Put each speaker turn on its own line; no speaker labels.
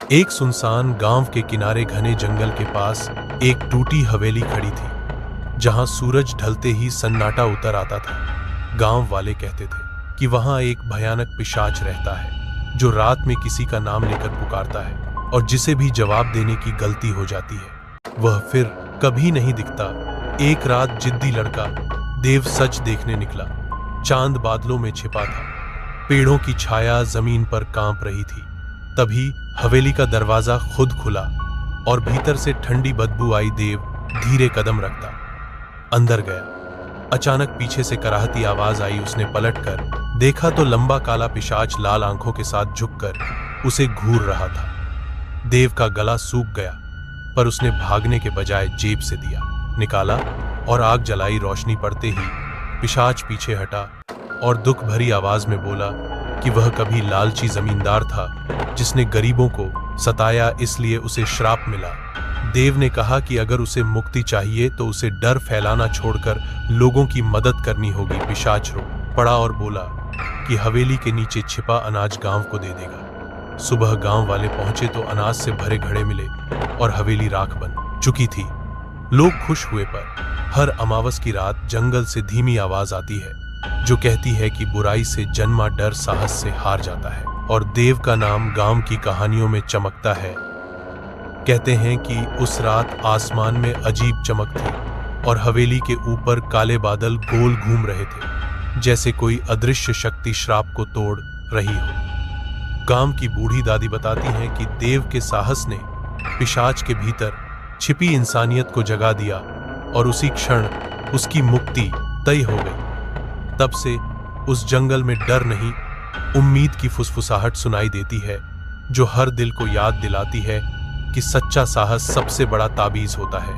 एक सुनसान गांव के किनारे घने जंगल के पास एक टूटी हवेली खड़ी थी, जहां सूरज ढलते ही सन्नाटा उतर आता था। गांव वाले कहते थे कि वहां एक भयानक पिशाच रहता है, जो रात में किसी का नाम लेकर पुकारता है, और जिसे भी जवाब देने की गलती हो जाती है वह फिर कभी नहीं दिखता। एक रात जिद्दी लड़का देव सच देखने निकला। चांद बादलों में छिपा था, पेड़ों की छाया जमीन पर कांप रही थी। तभी हवेली का दरवाजा खुद खुला और भीतर से ठंडी बदबू आई। देव धीरे कदम रखता अंदर गया। अचानक पीछे से कराहती आवाज आई। उसने पलटकर देखा तो लंबा काला पिशाच लाल आंखों के साथ झुककर उसे घूर रहा था। देव का गला सूख गया, पर उसने भागने के बजाय जेब से दिया निकाला और आग जलाई। रोशनी पड़ते ही पिशाच पीछे हटा और दुख भरी आवाज में बोला कि वह कभी लालची जमींदार था जिसने गरीबों को सताया, इसलिए उसे श्राप मिला। देव ने कहा कि अगर उसे मुक्ति चाहिए तो उसे डर फैलाना छोड़कर लोगों की मदद करनी होगी। पिशाच रो पड़ा और बोला कि हवेली के नीचे छिपा अनाज गांव को दे देगा। सुबह गांव वाले पहुंचे तो अनाज से भरे घड़े मिले और हवेली राख बन चुकी थी। लोग खुश हुए, पर हर अमावस की रात जंगल से धीमी आवाज आती है जो कहती है कि बुराई से जन्मा डर साहस से हार जाता है, और देव का नाम गांव की कहानियों में चमकता है। कहते हैं कि उस रात आसमान में अजीब चमक थी और हवेली के ऊपर काले बादल गोल घूम रहे थे, जैसे कोई अदृश्य शक्ति श्राप को तोड़ रही हो। गांव की बूढ़ी दादी बताती हैं कि देव के साहस ने पिशाच के भीतर छिपी इंसानियत को जगा दिया और उसी क्षण उसकी मुक्ति तय हो गई। तब से उस जंगल में डर नहीं, उम्मीद की फुसफुसाहट सुनाई देती है, जो हर दिल को याद दिलाती है कि सच्चा साहस सबसे बड़ा ताबीज होता है।